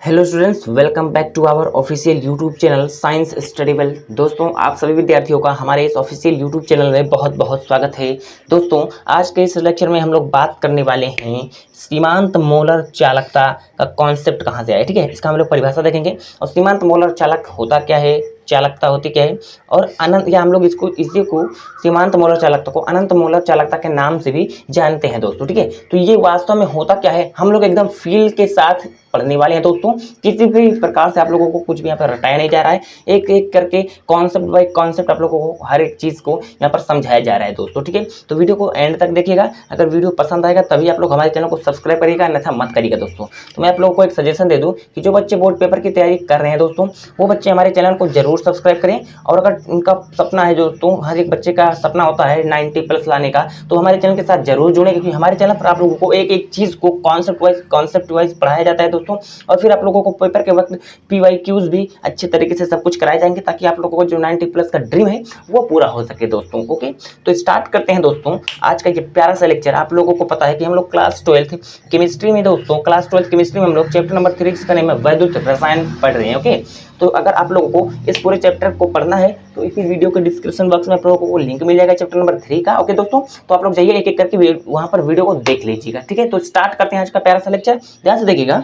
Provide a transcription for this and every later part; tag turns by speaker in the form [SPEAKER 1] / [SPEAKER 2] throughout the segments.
[SPEAKER 1] Hello students, welcome back to our official YouTube channel science studyable. दोस्तों, आप सभी विद्यार्थियों का हमारे इस ऑफिशियल यूट्यूब चैनल में बहुत बहुत स्वागत है। दोस्तों, आज के इस लेक्चर में हम लोग बात करने वाले हैं सीमांत मोलर चालकता का कॉन्सेप्ट कहाँ से आया। ठीक है, इसका हम लोग परिभाषा देखेंगे और सीमांत मोलर चालक होता क्या है, चालकता होती क्या है, और अनंत या हम लोग इसी को सीमांत मोलर चालकता को अनंत मोलर चालकता के नाम से भी जानते हैं दोस्तों। ठीक है, तो ये वास्तव में होता क्या है हम लोग एकदम फील के साथ पढ़ने वाले हैं दोस्तों। किसी भी प्रकार से आप लोगों को कुछ भी यहाँ पर रटाया नहीं जा रहा है, एक एक करके कॉन्सेप्ट बाय कॉन्सेप्ट आप लोगों को हर एक चीज़ को यहाँ पर समझाया जा रहा है दोस्तों। ठीक है, तो वीडियो को एंड तक देखिएगा। अगर वीडियो पसंद आएगा तभी आप लोग हमारे चैनल को सब्सक्राइब करिएगा, अन्यथा मत करिएगा दोस्तों। तो मैं आप लोगों को एक सजेशन दे दूँ कि जो बच्चे बोर्ड पेपर की तैयारी कर रहे हैं दोस्तों, वो बच्चे हमारे चैनल को जरूर सब्सक्राइब करें। और अगर उनका सपना है दोस्तों, हर एक बच्चे का सपना होता है 90+ लाने का, तो हमारे चैनल के साथ जरूर जुड़ें, क्योंकि हमारे चैनल पर आप लोगों को एक एक चीज़ को कॉन्सेप्ट वाइज पढ़ाया जाता है दोस्तों। और फिर आप लोगों को पेपर के वक्त PYQs भी अच्छे तरीके से सब कुछ कराए जाएंगे, ताकि आप लोगों को जो 90+ का ड्रीम है वो पूरा हो सके दोस्तों। ओके, तो स्टार्ट करते हैं दोस्तों आज का ये प्यारा सा लेक्चर। आप लोगों को पता है कि हम लोग क्लास 12 केमिस्ट्री में दोस्तों, क्लास 12 केमिस्ट्री में हम लोग चैप्टर नंबर 3 जिसका नेम है वैद्युत रसायन पढ़ रहे हैं। ओके, तो अगर आप लोगों को इस पूरे चैप्टर को पढ़ना है तो इसी वीडियो के डिस्क्रिप्शन बॉक्स में आप लोगों को लिंक मिल जाएगा चैप्टर नंबर 3 का। ओके दोस्तों, तो आप लोग जाइए एक एक करके वहां पर वीडियो को देख लीजिएगा। ठीक है, तो स्टार्ट करते हैं आज का प्यारा सा लेक्चर। ध्यान से देखिएगा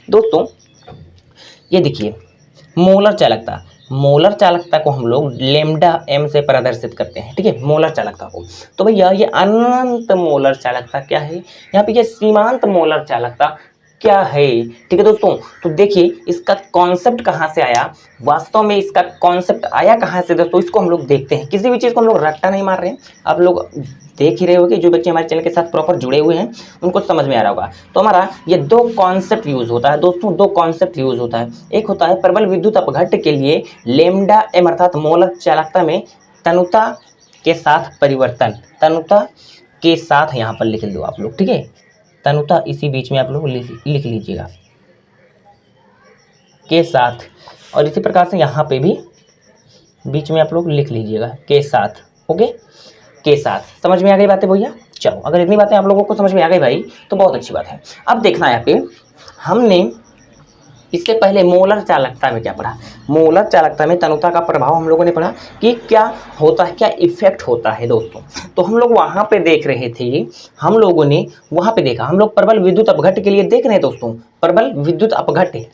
[SPEAKER 1] दोस्तों। ये देखिए, मोलर चालकता को हम लोग लेमडा m से प्रदर्शित करते हैं। ठीक है, मोलर चालकता को। तो भैया ये अनंत मोलर चालकता क्या है, यहाँ पे ये सीमांत मोलर चालकता क्या है। ठीक है दोस्तों, तो देखिए इसका कॉन्सेप्ट कहाँ से आया, वास्तव में इसका कॉन्सेप्ट आया कहाँ से दोस्तों, इसको हम लोग देखते हैं। किसी भी चीज़ को हम लोग रट्टा नहीं मार रहे हैं, आप लोग देख ही रहे होगे। जो बच्चे हमारे चैनल के साथ प्रॉपर जुड़े हुए हैं उनको समझ में आ रहा होगा। तो हमारा ये दो कॉन्सेप्ट यूज होता है दोस्तों, दो कॉन्सेप्ट यूज होता है। एक होता है प्रबल विद्युत अपघट्य के लिए लेमडा m अर्थात मोलर चालकता में तनुता के साथ परिवर्तन, तनुता के साथ यहाँ पर लिख लो आप लोग। ठीक है, तनुता इसी बीच में आप लोग लिख लीजिएगा के साथ, और इसी प्रकार से यहाँ पे भी बीच में आप लोग लिख लीजिएगा के साथ। ओके, के साथ। समझ में आ गई बातें भैया? चलो, अगर इतनी बातें आप लोगों को समझ में आ गई भाई तो बहुत अच्छी बात है। अब देखना है यहाँ पे, हमने इससे पहले मोलर चालकता में क्या पढ़ा। मोलर चालकता में तनुता का प्रभाव हम लोगों ने पढ़ा कि क्या होता है, क्या इफेक्ट होता है दोस्तों। तो हम लोग वहां पे देख रहे थे, हम लोगों ने वहां पे देखा, हम लोग प्रबल विद्युत अपघट्य के लिए देख रहे हैं दोस्तों। प्रबल विद्युत अपघट्य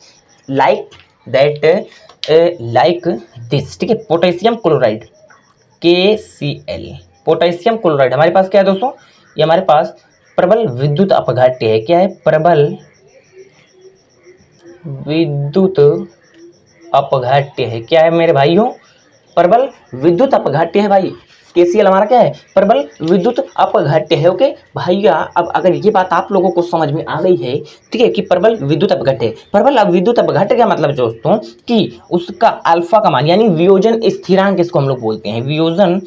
[SPEAKER 1] लाइक दिस। ठीक है, potassium chloride KCl, potassium chloride हमारे पास क्या है दोस्तों, ये हमारे पास प्रबल विद्युत अपघट्य है। क्या है? प्रबल विद्युत अपघट्य है। क्या है मेरे भाइयों? प्रबल विद्युत अपघट्य है भाई। KCl हमारा क्या है? प्रबल विद्युत अपघट्य है। ओके भैया, अब अगर ये बात आप लोगों को समझ में आ गई है, ठीक है, कि प्रबल विद्युत अपघट्य, प्रबल विद्युत अपघट्य का मतलब दोस्तों कि उसका अल्फा का मान यानी वियोजन स्थिरांक, इसको हम लोग बोलते हैं वियोजन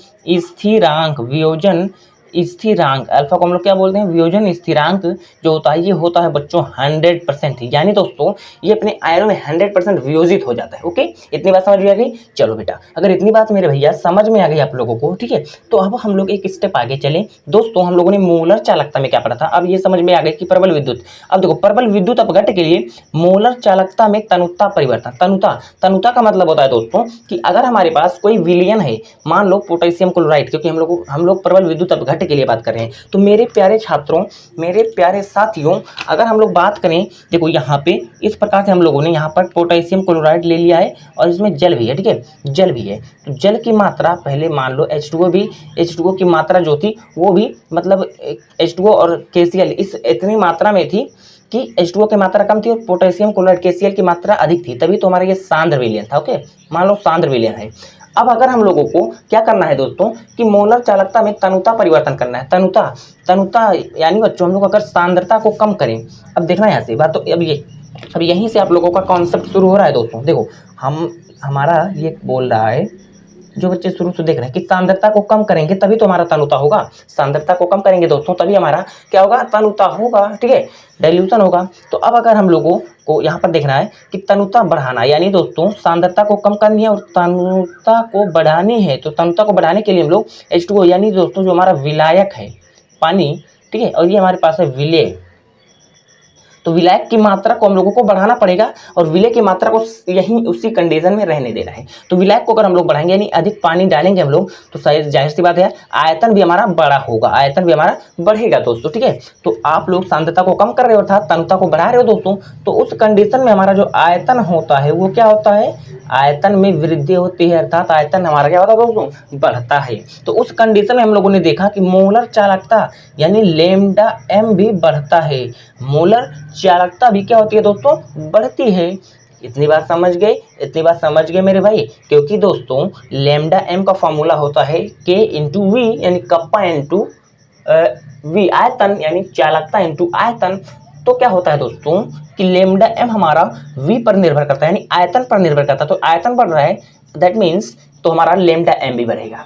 [SPEAKER 1] स्थिरांक अल्फा को हम लोग क्या बोलते हैं? वियोजन स्थिरांक जो होता है, ये होता है बच्चों 100%, यानी दोस्तों ये अपने आयनों में 100% वियोजित हो जाता है। ओके, इतनी बात समझ में आ गई? चलो बेटा, अगर इतनी बात मेरे भैया समझ में आ गई आप लोगों को, ठीक है, तो अब हम लोग एक स्टेप आगे चलें दोस्तों। हम लोगों ने मोलर चालकता में क्या पढ़ा था, अब ये समझ में आ गई कि प्रबल विद्युत। अब देखो, प्रबल विद्युत अपघट्य के लिए मोलर चालकता में तनुता परिवर्तन, तनुता का मतलब होता है दोस्तों कि अगर हमारे पास कोई विलयन है, मान लो पोटेशियम क्लोराइड, क्योंकि हम लोग प्रबल विद्युत अपघट्य के लिए बात कर रहे हैं, तो मेरे प्यारे छात्रों, मेरे प्यारे साथियों, अगर हम लोग बात करें, देखो यहाँ पे इस प्रकार से हम लोगों ने यहाँ पर पोटेशियम क्लोराइड ले लिया है और इसमें जल भी है। ठीक है, जल भी है, तो जल की मात्रा पहले मान लो H2O की मात्रा जो थी वो भी मतलब H2O और KCl इस इतनी मात्रा में थी कि H2O की मात्रा कम थी और पोटेशियम क्लोराइड KCl की मात्रा अधिक थी, तभी तो हमारा ये सांद्र विलयन था। ओके, मान लो सांद्र विलयन है। अब अगर हम लोगों को क्या करना है दोस्तों कि मोलर चालकता में तनुता परिवर्तन करना है। तनुता यानी बच्चों हम लोग अगर सांद्रता को कम करें, अब देखना यहाँ से बात, तो अब यहीं से आप लोगों का कॉन्सेप्ट शुरू हो रहा है दोस्तों। देखो, हमारा ये बोल रहा है, जो बच्चे शुरू से देख रहे हैं कि सांद्रता को कम करेंगे तभी तो हमारा तनुता होगा। सांद्रता को कम करेंगे दोस्तों तभी हमारा क्या होगा? तनुता होगा। ठीक है, डाइल्यूशन होगा। तो अब अगर हम लोगों को यहाँ पर देखना है कि तनुता बढ़ाना, यानी दोस्तों सांद्रता को कम करनी है और तनुता को बढ़ानी है, तो तनुता को बढ़ाने के लिए हम लोग H2O यानी दोस्तों जो हमारा विलायक है पानी, ठीक है, और ये हमारे पास है विलेय, तो विलायक की मात्रा को हम लोगों को बढ़ाना पड़ेगा और विलय की मात्रा को यहीं उसी कंडीशन में रहने देना है। तो विलायक को अगर हम लोग बढ़ाएंगे यानी अधिक पानी डालेंगे हम लोग, तो जाहिर सी बात है आयतन भी हमारा बड़ा होगा, आयतन भी हमारा बढ़ेगा दोस्तों, ठीक है। तो आप लोग सांद्रता को कम कर रहे हो अर्थात तनुता को बढ़ा रहे हो दोस्तों, तो उस कंडीशन में हमारा जो आयतन होता है वो क्या होता है, आयतन में वृद्धि होती है, अर्थात आयतन हमारा क्या होता है दोस्तों, बढ़ता है। तो उस कंडीशन में हम लोगों ने देखा कि मोलर चालकता यानी लैम्डा एम भी बढ़ता है, मोलर चालकता भी क्या होती है दोस्तों, बढ़ती है। इतनी बात समझ गए, इतनी बात समझ गए मेरे भाई, क्योंकि दोस्तों लैम्डा एम का फॉर्मूला होता है के इंटू वी यानी कप्पा इंटू वी, आयतन यानी चालकता इंटू आयतन। तो क्या होता है दोस्तों कि लैम्डा एम हमारा वी पर निर्भर करता है यानी आयतन पर निर्भर करता है, तो आयतन बढ़ रहा है दैट मीन्स तो हमारा लैम्डा एम भी बढ़ेगा।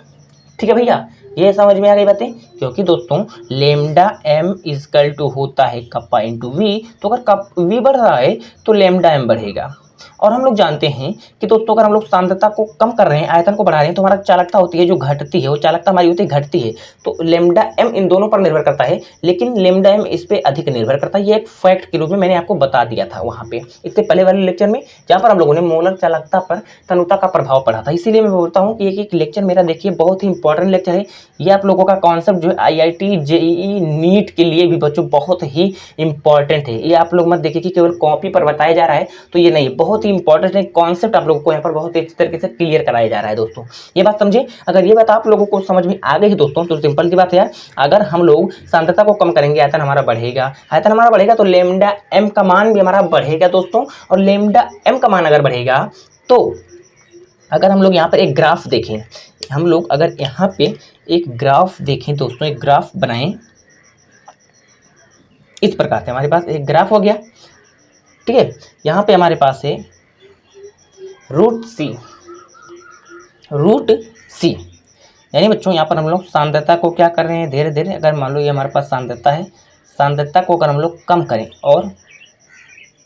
[SPEAKER 1] ठीक है भैया, ये समझ में आ गई बातें, क्योंकि दोस्तों लैम्डा एम इजकल टू होता है कप्पा इंटू वी, तो अगर कप वी बढ़ रहा है तो लैम्डा एम बढ़ेगा। और हम लोग जानते हैं कि दोस्तों अगर हम लोग सांद्रता को कम कर रहे हैं, आयतन को बढ़ा रहे हैं, तो हमारा चालकता होती है जो घटती है, वो चालकता हमारी होती है घटती है। तो लैम्डा एम इन दोनों पर निर्भर करता है, लेकिन लैम्डा एम इस पे अधिक निर्भर करता है। ये एक फैक्ट के रूप में मैंने आपको बता दिया था वहाँ पे इससे पहले वाले लेक्चर में, जहाँ पर हम लोगों ने मोलर चालकता पर तनुता का प्रभाव पढ़ा था। इसीलिए मैं बोलता हूँ कि एक लेक्चर मेरा देखिए बहुत ही इंपॉर्टेंट लेक्चर है। ये आप लोगों का कॉन्सेप्ट जो है IIT JEE नीट के लिए भी बच्चों बहुत ही इंपॉर्टेंट है। ये आप लोग मत देखिए कि केवल कॉपी पर बताया जा रहा है, तो ये नहीं, बहुत ही इंपॉर्टेंट है कॉन्सेप्ट, आप लोगों को यहाँ पर बहुत ही अच्छी तरीके से क्लियर कराया जा रहा है दोस्तों। ये बात समझे, अगर ये बात आप लोगों को समझ में आ गई है दोस्तों, तो सिंपल सी बात है यार, अगर हम लोग सांद्रता को कम करेंगे आयतन हमारा बढ़ेगा, आयतन हमारा बढ़ेगा तो लैम्डा एम का मान भी हमारा बढ़ेगा दोस्तों। और लैम्डा एम का मान अगर बढ़ेगा तो अगर हम लोग यहाँ पर एक ग्राफ देखें, हम लोग अगर यहाँ पे एक ग्राफ देखें दोस्तों, एक ग्राफ बनाएं इस प्रकार से, हमारे पास एक ग्राफ हो गया, ठीक है। यहाँ पे हमारे पास है रूट सी, यानी बच्चों यहाँ पर हम लोग सांद्रता को क्या कर रहे हैं, धीरे धीरे अगर मान लो ये हमारे पास सांद्रता है, सांद्रता को अगर हम लोग कम करें और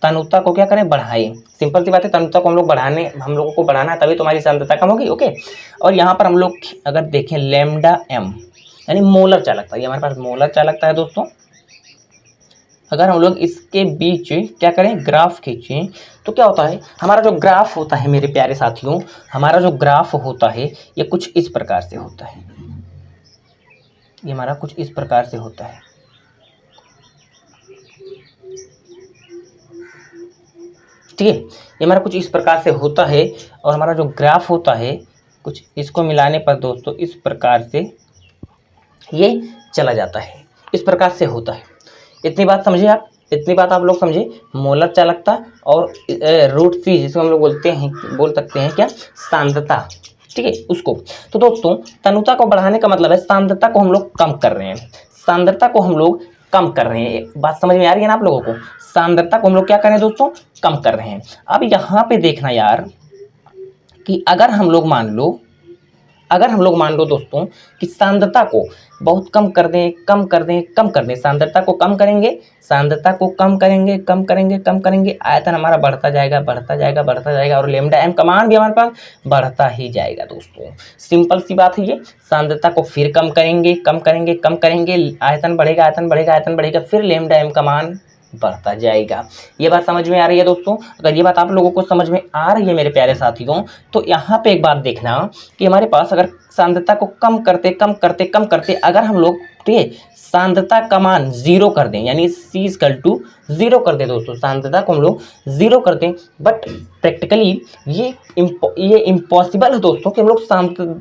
[SPEAKER 1] तनुता को क्या करें, बढ़ाएं। सिंपल सी बात है, तनुता को हम लोगों को बढ़ाना है, तभी तो हमारी सांद्रता कम होगी, ओके। और यहाँ पर हम लोग अगर देखें लैम्डा एम यानी मोलर चालकता, ये हमारे पास मोलर चालकता है दोस्तों। अगर हम लोग इसके बीच क्या करें, ग्राफ खींचें, तो क्या होता है, हमारा जो ग्राफ होता है मेरे प्यारे साथियों, हमारा जो ग्राफ होता है ये कुछ इस प्रकार से होता है, ये हमारा कुछ इस प्रकार से होता है, ठीक है। ये हमारा कुछ इस प्रकार से होता है और हमारा जो ग्राफ होता है कुछ इसको मिलाने पर दोस्तों इस प्रकार से ये चला जाता है, इस प्रकार से होता है। इतनी बात समझे आप, इतनी बात आप लोग समझे, मोलर चालकता और रूट सी जिसको हम लोग बोल सकते हैं क्या, सांद्रता, ठीक है उसको। तो दोस्तों तनुता को बढ़ाने का मतलब है सांद्रता को हम लोग कम कर रहे हैं, सांद्रता को हम लोग कम कर रहे हैं। बात समझ में आ रही है ना आप लोगों को, सांद्रता को हम लोग क्या कर रहे हैं दोस्तों, कम कर रहे हैं। अब यहाँ पे देखना यार कि अगर हम लोग मान लो दोस्तों कि सांद्रता को बहुत कम कर दें, सांद्रता को कम करेंगे, कम करेंगे, आयतन हमारा बढ़ता जाएगा और लैम्डा एम का मान भी हमारे पास बढ़ता ही जाएगा दोस्तों। सिंपल सी बात है ये, सांद्रता को फिर कम करेंगे, आयतन बढ़ेगा, फिर लैम्डा एम का मान बढ़ता जाएगा। ये बात समझ में आ रही है दोस्तों? अगर ये बात आप लोगों को समझ में आ रही है मेरे प्यारे साथियों, तो यहाँ पे एक बात देखना कि हमारे पास अगर सांद्रता को कम करते अगर हम लोग, ठीक है, सांद्रता का मान 0 कर दें, यानी C=0 कर दें दोस्तों, सांद्रता को हम लोग 0 कर दें, बट प्रैक्टिकली ये इम्पॉसिबल है दोस्तों कि हम लोग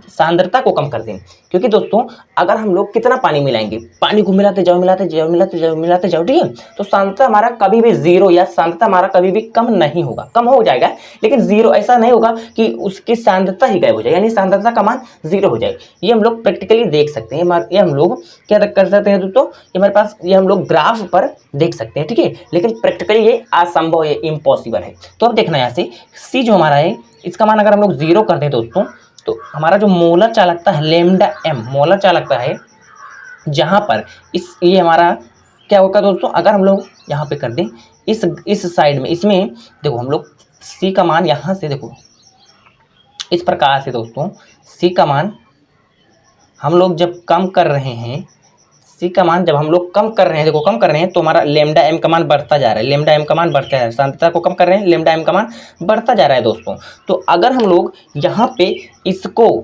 [SPEAKER 1] सांद्रता को कम कर दें। क्योंकि दोस्तों अगर हम लोग कितना पानी मिलाएंगे, पानी को मिलाते जाओ, ठीक है, तो सांद्रता हमारा कभी भी 0 या सांद्रता हमारा कभी भी कम नहीं होगा, कम हो जाएगा लेकिन 0 ऐसा नहीं होगा कि उसकी सांद्रता ही गायब हो जाए, यानी सांद्रता का मान 0 हो जाए। ये हम लोग प्रैक्टिकली देख सकते हैं, ये हम लोग क्या कर सकते हैं दोस्तों, ये हमारे पास ये हम लोग ग्राफ पर देख सकते हैं, ठीक है, लेकिन प्रैक्टिकली ये असंभव है, इम्पॉसिबल है। तो अब देखना यहाँ से C जो हमारा है इसका मान अगर हम लोग 0 कर दें दोस्तों, तो हमारा जो मोलर चालकता है लैम्डा एम मोलर चालकता है, जहाँ पर ये हमारा क्या होगा दोस्तों, अगर हम लोग यहाँ पे कर दें इस साइड में, इसमें देखो हम लोग C का मान यहाँ से देखो इस प्रकार से दोस्तों, C का मान हम लोग जब कम कर रहे हैं, सी का मान जब हम लोग कम कर रहे हैं, देखो कम कर रहे हैं तो हमारा लेमडा एम का मान बढ़ता जा रहा है, लेमडा एम का मान बढ़ता जा रहा है, सांद्रता को कम कर रहे हैं, लेमडा एम का मान बढ़ता जा रहा है दोस्तों। तो अगर हम लोग यहाँ पे इसको,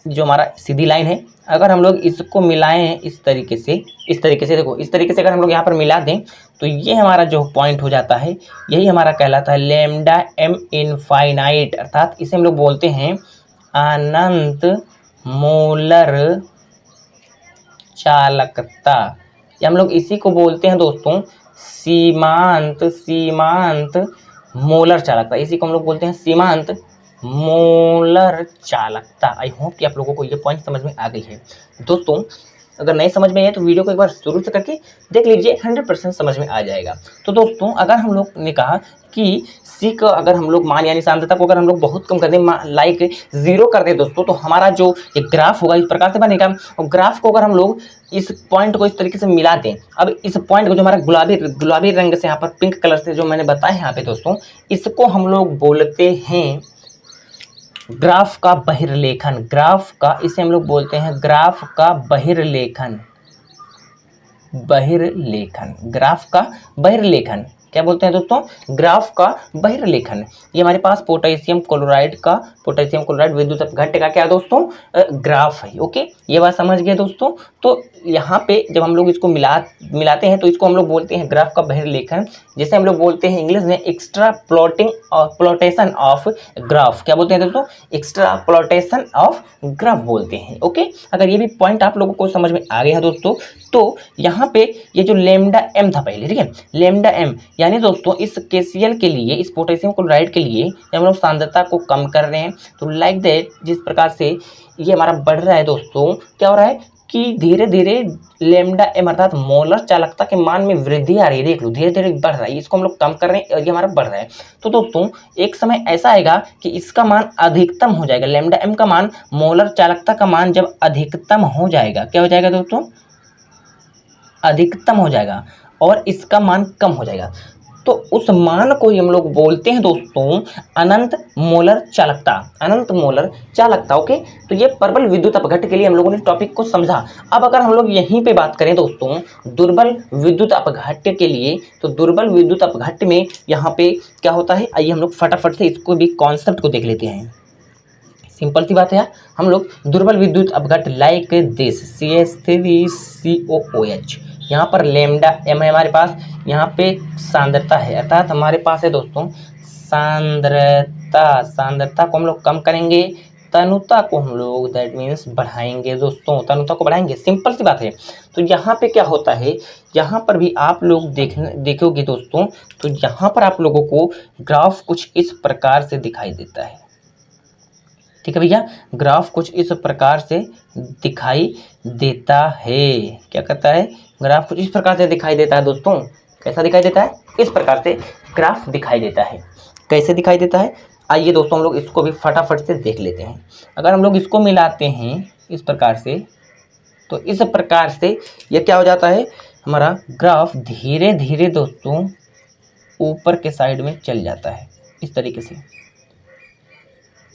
[SPEAKER 1] जो हमारा सीधी लाइन है, अगर हम लोग इसको मिलाएं इस तरीके से देखो इस तरीके से अगर हम लोग यहाँ पर मिला दें तो ये हमारा जो पॉइंट हो जाता है, यही हमारा कहलाता है लेमडा एम इनफाइनाइट, अर्थात इसे हम लोग बोलते हैं अनंत मोलर चालकता, या हम लोग इसी को बोलते हैं दोस्तों सीमांत मोलर चालकता, इसी को हम लोग बोलते हैं सीमांत मोलर चालकता। आई होप कि आप लोगों को ये पॉइंट समझ में आ गई है दोस्तों। अगर नहीं समझ में आए तो वीडियो को एक बार शुरू से करके देख लीजिए, 100% समझ में आ जाएगा। तो दोस्तों अगर हम लोग ने कहा कि सी का अगर हम लोग मान यानी सांद्रता को अगर हम लोग बहुत कम कर दें, लाइक 0 कर दें दोस्तों, तो हमारा जो ये ग्राफ होगा इस प्रकार से बनेगा। और ग्राफ को अगर हम लोग इस पॉइंट को इस तरीके से मिला दें, अब इस पॉइंट को जो हमारा गुलाबी रंग से यहाँ पर पिंक कलर से जो मैंने बताया यहाँ पे दोस्तों, इसको हम लोग बोलते हैं ग्राफ का बहिर्लेखन, ग्राफ का, इसे हम लोग बोलते हैं ग्राफ का बहिर्लेखन, ग्राफ का बहिर्लेखन क्या बोलते हैं दोस्तों, ग्राफ का बहिर्लेखन। ये हमारे पास पोटेशियम क्लोराइड विद्युत अपघट्य का क्या दोस्तों, ग्राफ है। ओके, ये बात समझ गए दोस्तों। तो यहाँ पे जब हम लोग इसको मिलाते हैं तो इसको हम लोग बोलते हैं ग्राफ का बहिर्लेखन, जैसे हम लोग बोलते हैं इंग्लिश में एक्स्ट्रा प्लॉटेशन ऑफ ग्राफ, क्या बोलते हैं दोस्तों, एक्स्ट्रा प्लॉटेशन ऑफ ग्राफ बोलते हैं। ओके, अगर ये भी पॉइंट आप लोगों को समझ में आ गया है दोस्तों, तो यहाँ पे ये जो लेमडा एम था पहले, ठीक है, लेमडा एम यानी दोस्तों इस KCl के लिए, इस पोटेशियम क्लोराइड के लिए जब हम लोग सांद्रता को कम कर रहे हैं तो लाइक दैट जिस प्रकार से ये हमारा बढ़ रहा है दोस्तों, क्या हो रहा है कि धीरे धीरे लेमडा एम अर्थात मोलर चालकता के मान में वृद्धि आ रही है। देख लो धीरे धीरे बढ़ रहा है, इसको हम लोग कम कर रहे हैं और ये हमारा बढ़ रहा है। तो दोस्तों एक समय ऐसा आएगा कि इसका मान अधिकतम हो जाएगा, लेमडा एम का मान, मोलर चालकता का मान जब अधिकतम हो जाएगा, क्या हो जाएगा दोस्तों, अधिकतम हो जाएगा और इसका मान कम हो जाएगा। तो उस मान को ही हम लोग बोलते हैं दोस्तों अनंत मोलर चालकता, अनंत मोलर चालकता। ओके, तो ये प्रबल विद्युत अपघट्य के लिए हम लोगों ने टॉपिक को समझा। अब अगर हम लोग यहीं पे बात करें दोस्तों दुर्बल विद्युत अपघट्य के लिए, तो दुर्बल विद्युत अपघट्य में यहाँ पे क्या होता है, आइए हम लोग फटाफट से इसको भी कॉन्सेप्ट को देख लेते हैं। सिंपल सी बात है यार, हम लोग दुर्बल विद्युत अपघट्य लाइक दिस CH3COOH, यहाँ पर लेमडा एम है हमारे पास, यहाँ पे सांद्रता है, अर्थात हमारे पास है दोस्तों सांद्रता को हम लोग कम करेंगे, तनुता को हम लोग दैट मीन्स बढ़ाएंगे दोस्तों, तनुता को बढ़ाएंगे, सिंपल सी बात है। तो यहाँ पे क्या होता है, यहाँ पर भी आप लोग देखोगे दोस्तों, तो यहाँ पर आप लोगों को ग्राफ कुछ इस प्रकार से दिखाई देता है, ठीक है भैया, ग्राफ कुछ इस प्रकार से दिखाई देता है। क्या कहता है, ग्राफ कुछ इस प्रकार से दिखाई देता है दोस्तों, कैसा दिखाई देता है, इस प्रकार से ग्राफ दिखाई देता है। कैसे दिखाई देता है, आइए दोस्तों हम लोग इसको भी फटाफट से देख लेते हैं। अगर हम लोग इसको मिलाते हैं इस प्रकार से, तो इस प्रकार से ये क्या हो जाता है, हमारा ग्राफ धीरे धीरे दोस्तों ऊपर के साइड में चल जाता है, इस तरीके से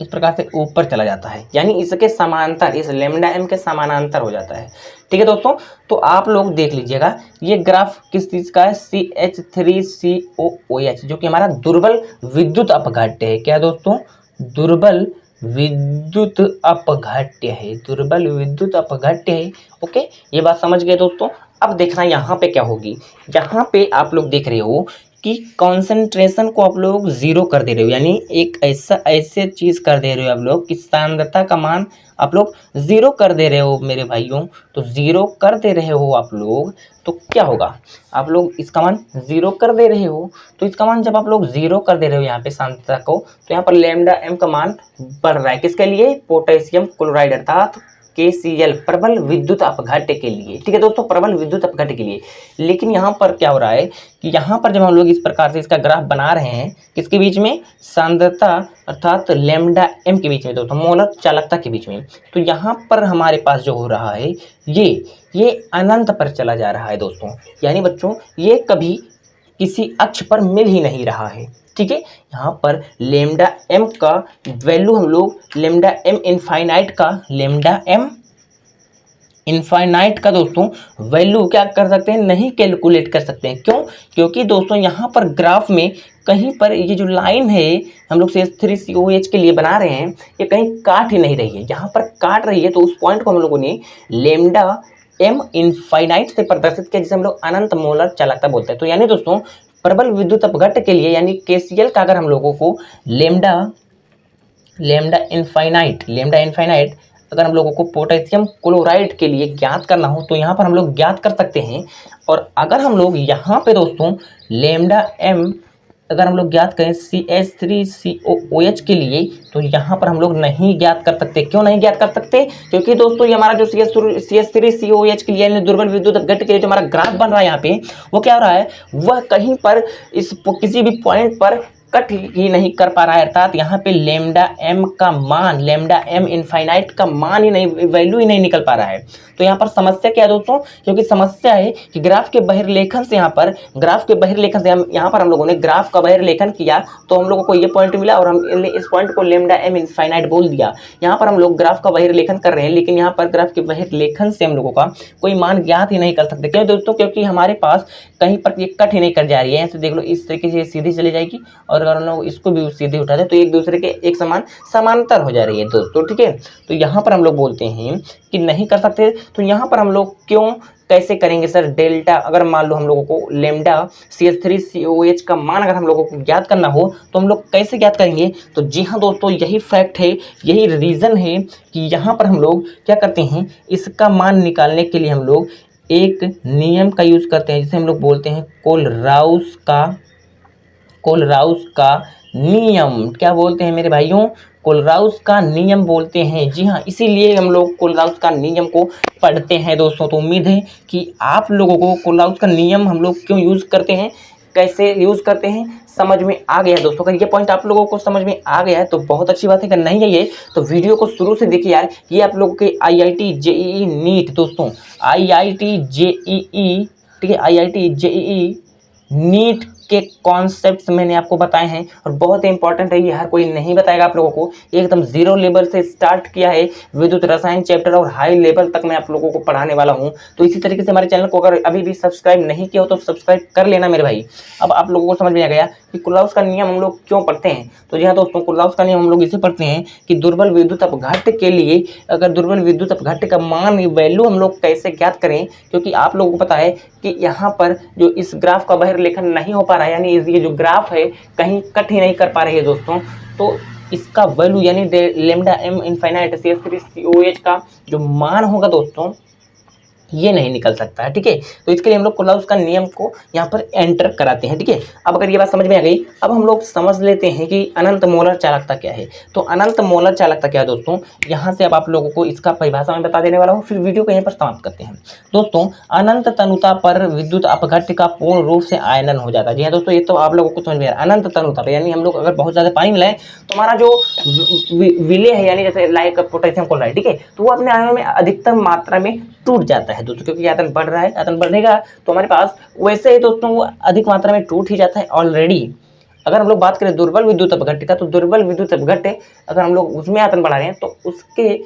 [SPEAKER 1] इस प्रकार से ऊपर चला जाता है, यानी इसके समांतर, इस लेमडा एम के समानांतर हो जाता है। ठीक है दोस्तों, तो आप लोग देख लीजिएगा ये ग्राफ किस चीज़ का है, CH3COOH, जो कि हमारा दुर्बल विद्युत अपघट्य है। क्या दोस्तों, दुर्बल विद्युत अपघट्य है, दुर्बल विद्युत अपघट्य है। ओके, ये बात समझ गए दोस्तों। अब देखना यहाँ पे क्या होगी, यहाँ पे आप लोग देख रहे हो कि कॉन्सेंट्रेशन को आप लोग 0 कर दे रहे हो, यानी एक ऐसे चीज़ कर दे रहे हो आप लोग कि सांद्रता का मान आप लोग 0 कर दे रहे हो मेरे भाइयों। तो 0 कर दे रहे हो आप लोग, तो क्या होगा, आप लोग इसका मान 0 कर दे रहे हो, तो इसका मान जब आप लोग 0 कर दे रहे हो यहाँ पे सांद्रता को, तो यहाँ पर लेमडा एम का मान बढ़ रहा है, किसके लिए, पोटेशियम क्लोराइड अर्थात KCl, प्रबल विद्युत अपघट्य के लिए। ठीक है दोस्तों, प्रबल विद्युत अपघट्य के लिए। लेकिन यहाँ पर क्या हो रहा है कि यहाँ पर जब हम लोग इस प्रकार से इसका ग्राफ बना रहे हैं, किसके बीच में, सांद्रता अर्थात लेमडा एम के बीच में दोस्तों, मोलर चालकता के बीच में, तो यहाँ पर हमारे पास जो हो रहा है ये अनंत पर चला जा रहा है दोस्तों, यानी बच्चों ये कभी किसी अक्ष पर मिल ही नहीं रहा है। ठीक है, यहाँ पर लेमडा एम का वैल्यू हम लोग लेमडा एम इनफाइनाइट का, लेमडा एम इनफाइनाइट का दोस्तों वैल्यू क्या कर सकते हैं, नहीं कैलकुलेट कर सकते हैं। क्यों? क्योंकि दोस्तों यहाँ पर ग्राफ में कहीं पर ये जो लाइन है हम लोग CH3COH के लिए बना रहे हैं, ये कहीं काट ही नहीं रही है। यहाँ पर काट रही है तो उस पॉइंट को हम लोगों ने लेमडा m इनफाइनाइट से प्रदर्शित किया, जिसे हम लोग अनंत मोलर चालकता बोलते हैं। तो यानी दोस्तों प्रबल विद्युत अपघट्ट के लिए यानी KCL का अगर हम लोगों को लेमडा इनफाइनाइट अगर हम लोगों को पोटेशियम क्लोराइड के लिए ज्ञात करना हो तो यहाँ पर हम लोग ज्ञात कर सकते हैं। और अगर हम लोग यहाँ पे दोस्तों लेमडा m अगर हम लोग ज्ञात करें CH3COOH के लिए तो यहाँ पर हम लोग नहीं ज्ञात कर सकते। क्यों नहीं ज्ञात कर सकते? क्योंकि दोस्तों ये हमारा जो CH3COH के लिए यानी दुर्बल विद्युत अपघट्ट के लिए जो हमारा ग्राफ बन रहा है यहाँ पे, वो क्या हो रहा है, वह कहीं पर इस किसी भी पॉइंट पर कट ही नहीं कर पा रहा है। अर्थात यहाँ पे लेमडा m इनफाइनाइट का मान ही नहीं, वैल्यू ही नहीं निकल पा रहा है। तो यहाँ पर समस्या क्या है दोस्तों? क्योंकि समस्या है कि ग्राफ के बहिर्लेखन से यहाँ पर यहाँ पर हम लोगों ने ग्राफ का बहिर्लेखन किया तो हम लोगों को ये पॉइंट मिला और हमने इस पॉइंट को लेमडा m इनफाइनाइट बोल दिया। यहाँ पर हम लोग ग्राफ का बहिर्लेखन कर रहे हैं, लेकिन यहाँ पर ग्राफ के बहिर्लेखन से हम लोगों का कोई मान ज्ञात ही नहीं कर सकते। क्यों दोस्तों? क्योंकि हमारे पास कहीं पर ये कट ही नहीं कर जा रही है। ऐसे देख लो, इस तरीके से सीधी चली जाएगी और अगर हम लोग इसको भी सीधे उठा दें तो एक दूसरे के एक समान समांतर हो जा रही है दोस्तों। ठीक है, तो यहाँ पर हम लोग बोलते हैं कि नहीं कर सकते। तो यहाँ पर हम लोग क्यों कैसे करेंगे सर? डेल्टा अगर मान लो हम लोगों को लेमडा CH3COH का मान अगर हम लोगों को ज्ञात करना हो तो हम लोग कैसे ज्ञात करेंगे? तो जी हाँ दोस्तों, यही फैक्ट है, यही रीज़न है कि यहाँ पर हम लोग क्या करते हैं, इसका मान निकालने के लिए हम लोग एक नियम का यूज़ करते हैं जिसे हम लोग बोलते हैं कोलराउस का नियम। क्या बोलते हैं मेरे भाइयों? कोलराउस का नियम बोलते हैं। जी हाँ, इसीलिए हम लोग कोलराउस का नियम को पढ़ते हैं दोस्तों। तो उम्मीद है कि आप लोगों को कोलराउस का नियम हम लोग क्यों यूज़ करते हैं, कैसे यूज़ करते हैं, समझ में आ गया है दोस्तों। अगर ये पॉइंट आप लोगों को समझ में आ गया है तो बहुत अच्छी बात है। अगर नहीं है ये तो वीडियो को शुरू से देखिए यार। ये आप लोगों के IIT JEE नीट दोस्तों, IIT JEE, ठीक है, IIT JEE नीट के कॉन्सेप्ट्स मैंने आपको बताए हैं और बहुत ही इंपॉर्टेंट है ये, हर कोई नहीं बताएगा आप लोगों को। एकदम जीरो लेवल से स्टार्ट किया है विद्युत रसायन चैप्टर और हाई लेवल तक मैं आप लोगों को पढ़ाने वाला हूं। तो इसी तरीके से हमारे चैनल को अगर अभी भी सब्सक्राइब नहीं किया हो तो सब्सक्राइब कर लेना मेरे भाई। अब आप लोगों को समझ में आ गया कि कोलराउस का नियम हम लोग क्यों पढ़ते हैं। तो जी हाँ दोस्तों, कोलराउस का नियम हम लोग इसे पढ़ते हैं कि दुर्बल विद्युत अपघट्ट के लिए अगर दुर्बल विद्युत अपघट्ट का मान वैल्यू हम लोग कैसे ज्ञात करें, क्योंकि आप लोगों को पता है कि यहाँ पर जो इस ग्राफ का बहिर्लेखन नहीं हो पा रहा है, यानी ये जो ग्राफ है कहीं कट ही नहीं कर पा रही है दोस्तों। तो इसका वैल्यू यानी लेमडा m इनफाइनाइट CH3COH का जो मान होगा दोस्तों ये नहीं निकल सकता है। ठीक है, तो इसके लिए हम लोग कोलराउस का नियम को यहाँ पर एंटर कराते हैं। ठीक है, अब अगर ये बात समझ में आ गई, अब हम लोग समझ लेते हैं कि अनंत मोलर चालकता क्या है। तो अनंत मोलर चालकता क्या है दोस्तों, यहाँ से अब आप लोगों को इसका परिभाषा मैं बता देने वाला हूँ, फिर वीडियो को यहीं पर समाप्त करते हैं। दोस्तों, अनंत तनुता पर विद्युत अपघट्ट का पूर्ण रूप से आयनन हो जाता है। जी हाँ दोस्तों, ये तो आप लोगों को समझ में आ रहा है। अनंत तनुता पर यानी हम लोग अगर बहुत ज़्यादा पानी मिलाएं तो हमारा जो विलय है यानी जैसे लाइक पोटेशियम क्लोराइड, ठीक है, तो वो अपने आयनों में अधिकतम मात्रा में टूट जाता है दोस्तों, क्योंकि आयतन बढ़ रहा है, आयतन बढ़ेगा तो हमारे पास वैसे ही दोस्तों वो अधिक मात्रा में टूट ही जाता है ऑलरेडी। अगर हम लोग बात करें दुर्बल विद्युत अपघट्ट का, तो दुर्बल विद्युत अपघट्ट अगर हम लोग उसमें आयतन बढ़ा रहे हैं तो उसके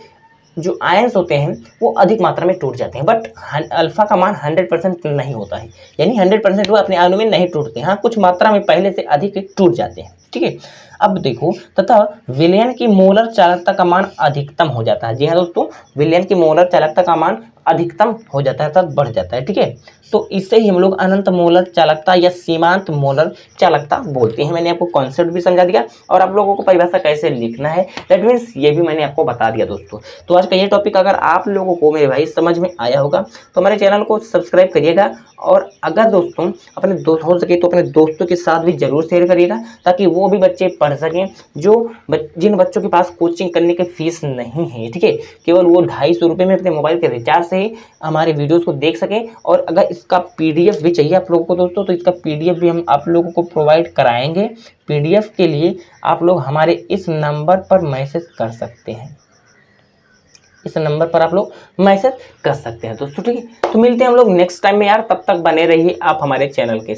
[SPEAKER 1] जो आयंस होते हैं वो अधिक मात्रा में टूट जाते हैं, बट अल्फा का मान 100% नहीं होता है, यानी 100% वो अपने आयनों में नहीं टूटते। हाँ, कुछ मात्रा में पहले से अधिक टूट जाते हैं। ठीक है, अब देखो, तथा विलयन की मोलर चालकता का मान अधिकतम हो जाता है। जी हाँ दोस्तों, विलयन की मोलर चालकता का मान अधिकतम हो जाता है अर्थात बढ़ जाता है। ठीक है, तो इससे ही हम लोग अनंत मोलर चालकता या सीमांत मोलर चालकता बोलते हैं। मैंने आपको कॉन्सेप्ट भी समझा दिया और आप लोगों को परिभाषा कैसे लिखना है, दैट मीन्स ये भी मैंने आपको बता दिया दोस्तों। तो आज का ये टॉपिक अगर आप लोगों को मेरे भाई समझ में आया होगा तो हमारे चैनल को सब्सक्राइब करिएगा, और अगर दोस्तों अपने दोस्त हो सके तो अपने दोस्तों के साथ भी जरूर शेयर करिएगा ताकि वो भी बच्चे पढ़ सकें जिन बच्चों के पास कोचिंग करने की फीस नहीं है। ठीक है, केवल वो 250 रुपये में अपने मोबाइल के रिचार्ज से ही हमारे वीडियोस को देख सकें। और अगर इसका PDF भी चाहिए आप लोगों को दोस्तों तो इसका PDF भी हम आप लोगों को प्रोवाइड कराएंगे। PDF के लिए आप लोग हमारे इस नंबर पर मैसेज कर सकते हैं, इस नंबर पर आप लोग मैसेज कर सकते हैं दोस्तों। ठीक है, तो मिलते हैं हम लोग नेक्स्ट टाइम में यार, तब तक बने रहिए आप हमारे चैनल के।